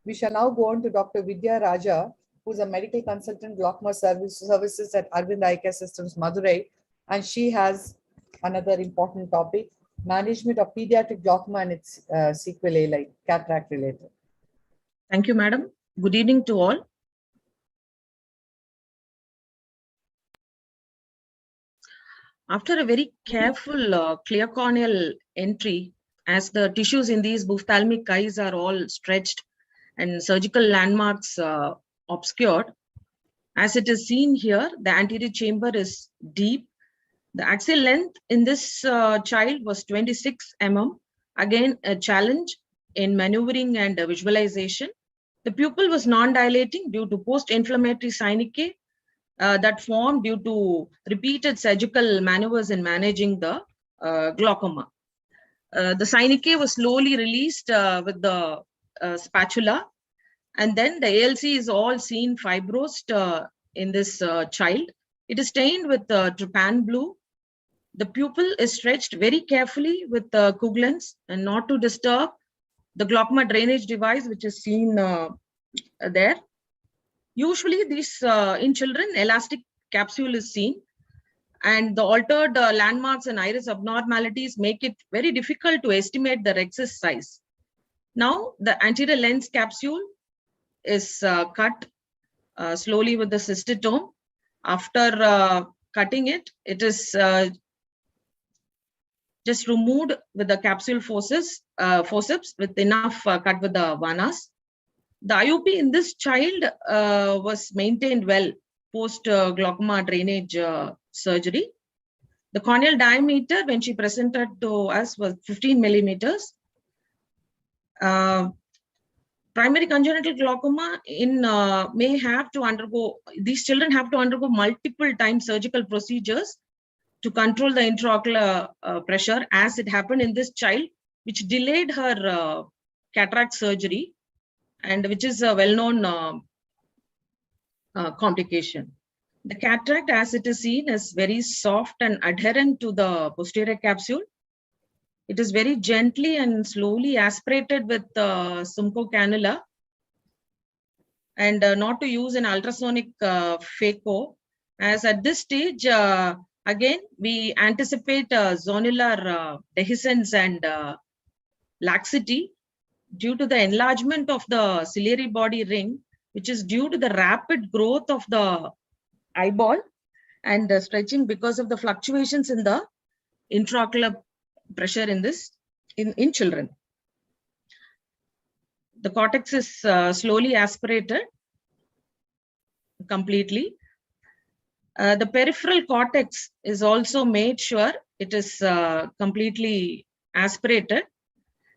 We shall now go on to Dr. Vidya Raja, who is a medical consultant glaucoma services at Arvind Eye Care Systems, Madurai, and she has another important topic: management of pediatric glaucoma and its sequelae like cataract related. Thank you, madam. Good evening to all. After a very careful clear corneal entry, as the tissues in these ophthalmic eyes are all stretched and surgical landmarks obscured, as it is seen here, the anterior chamber is deep. The axial length in this child was 26 mm. Again, a challenge in maneuvering and visualization. The pupil was non-dilating due to post-inflammatory synechiae that formed due to repeated surgical maneuvers in managing the glaucoma. The synechiae was slowly released with the spatula, and then the ALC is all seen fibrosed in this child. It is stained with trypan blue. The pupil is stretched very carefully with Kuglans and not to disturb the glaucoma drainage device, which is seen there. Usually these in children, elastic capsule is seen, and the altered landmarks and iris abnormalities make it very difficult to estimate the rhexis size. Now the anterior lens capsule is cut slowly with the cystotome. After cutting it, it is just removed with the capsule forceps with enough cut with the vanas. The IOP in this child was maintained well post glaucoma drainage surgery. The corneal diameter when she presented to us was 15 millimeters. Primary congenital glaucoma may have to undergo, these children have to undergo multiple times surgical procedures to control the intraocular pressure, as it happened in this child, which delayed her cataract surgery, and which is a well-known complication. The cataract, as it is seen, is very soft and adherent to the posterior capsule. It is very gently and slowly aspirated with Sumco cannula, and not to use an ultrasonic phaco, as at this stage, again, we anticipate zonular dehiscence and laxity due to the enlargement of the ciliary body ring, which is due to the rapid growth of the eyeball and stretching because of the fluctuations in the intraocular pressure in this in children. The cortex is slowly aspirated completely. The peripheral cortex is also made sure it is completely aspirated,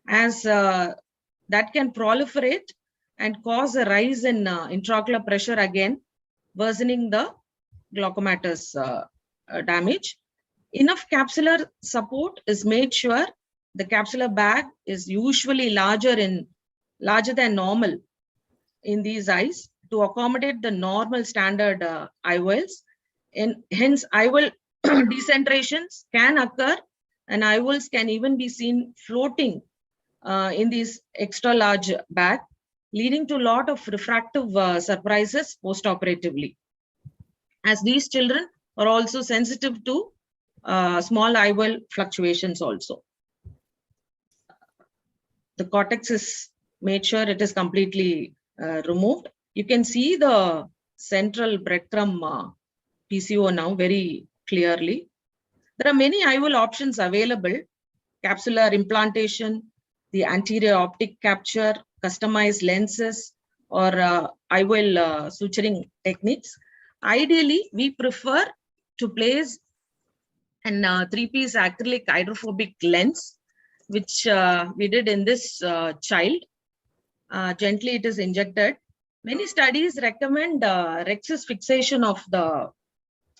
as that can proliferate and cause a rise in intraocular pressure, again worsening the glaucomatous damage. Enough capsular support is made sure. The capsular bag is usually larger than normal in these eyes to accommodate the normal standard IOLs, and hence IOL decentrations can occur, and IOLs can even be seen floating in these extra large bag, leading to a lot of refractive surprises post-operatively, as these children are also sensitive to small IOL fluctuations also. The cortex is made sure it is completely removed. You can see the central breadcrumb PCO now very clearly. There are many IOL options available: capsular implantation, the anterior optic capture, customized lenses, or IOL suturing techniques. Ideally, we prefer to place an 3-piece acrylic hydrophobic lens, which we did in this child. Gently it is injected. Many studies recommend rhexis fixation of the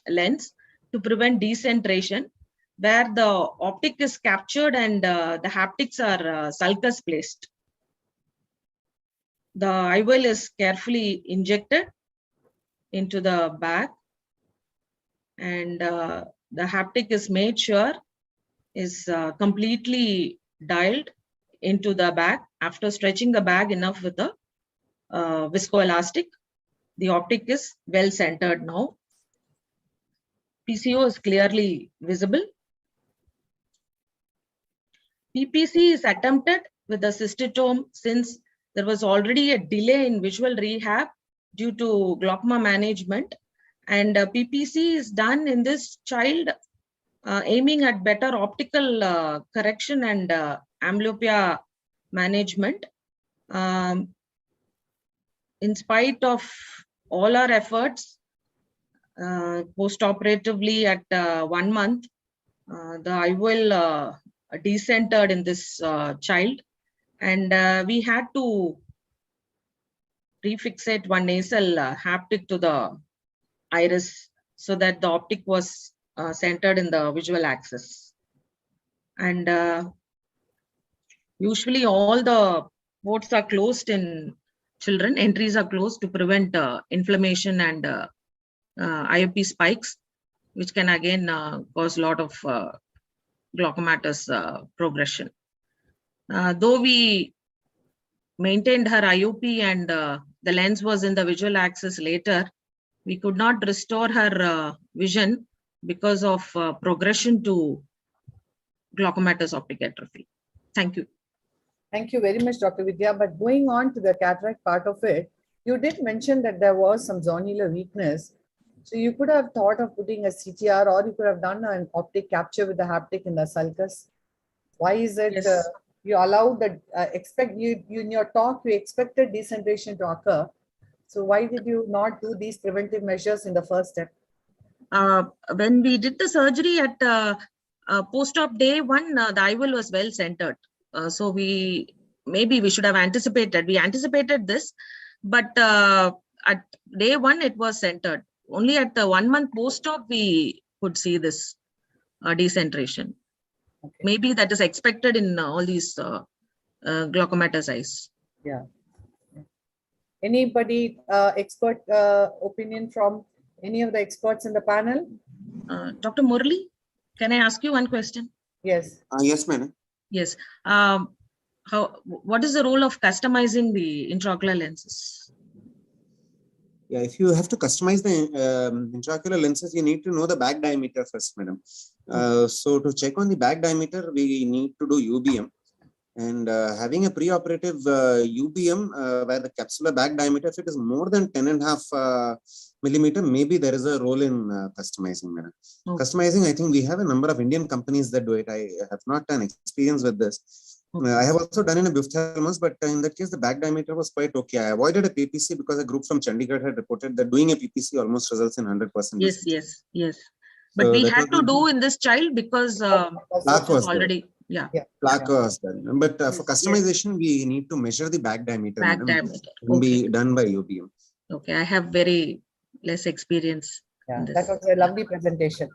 lens to prevent decentration, where the optic is captured and the haptics are sulcus placed. The IOL is carefully injected into the bag, and the haptic is made sure is completely dialed into the bag after stretching the bag enough with the viscoelastic. The optic is well centered now. PCO is clearly visible. PPC is attempted with the cystotome since there was already a delay in visual rehab due to glaucoma management. And PPC is done in this child aiming at better optical correction and amblyopia management. In spite of all our efforts, post-operatively at 1 month, the IOL decentered in this child, and we had to refixate one nasal haptic to the iris so that the optic was centered in the visual axis. And usually all the ports are closed in children, entries are closed to prevent inflammation and IOP spikes, which can again cause a lot of glaucomatous progression. Though we maintained her IOP and the lens was in the visual axis later, we could not restore her vision because of progression to glaucomatous optic atrophy. Thank you. Thank you very much, Dr. Vidya. But going on to the cataract part of it, you did mention that there was some zonular weakness. So you could have thought of putting a CTR, or you could have done an optic capture with the haptic in the sulcus. Why is it Yes. you allowed that you in your talk you expected decentration to occur? So why did you not do these preventive measures in the first step? When we did the surgery at post-op day 1, the IOL was well centered. So maybe we should have anticipated. We anticipated this, but at day 1 it was centered. Only at the 1 month post-op we could see this decentration. Okay. Maybe that is expected in all these glaucomatous eyes. Yeah. Anybody expert opinion from any of the experts in the panel? Dr. Murali, can I ask you one question? Yes. Yes, madam. Yes. What is the role of customizing the intraocular lenses? Yeah, if you have to customize the intraocular lenses, you need to know the back diameter first, madam. So to check on the back diameter, we need to do UBM. And having a preoperative UBM where the capsular back diameter, if it is more than 10.5 millimeter, maybe there is a role in customizing, madam. Okay. Customizing, I think we have a number of Indian companies that do it. I have not done experience with this. Okay. I have also done in a ophthalmos, but in that case, the back diameter was quite okay. I avoided a PPC because a group from Chandigarh had reported that doing a PPC almost results in 100%. Yes. But so we had to do in this child because plaque was already, plaque was done. But for customization, we need to measure the back diameter. Back diameter. It can be done by UBM. Okay, I have very less experience. Yeah, that was a lovely presentation.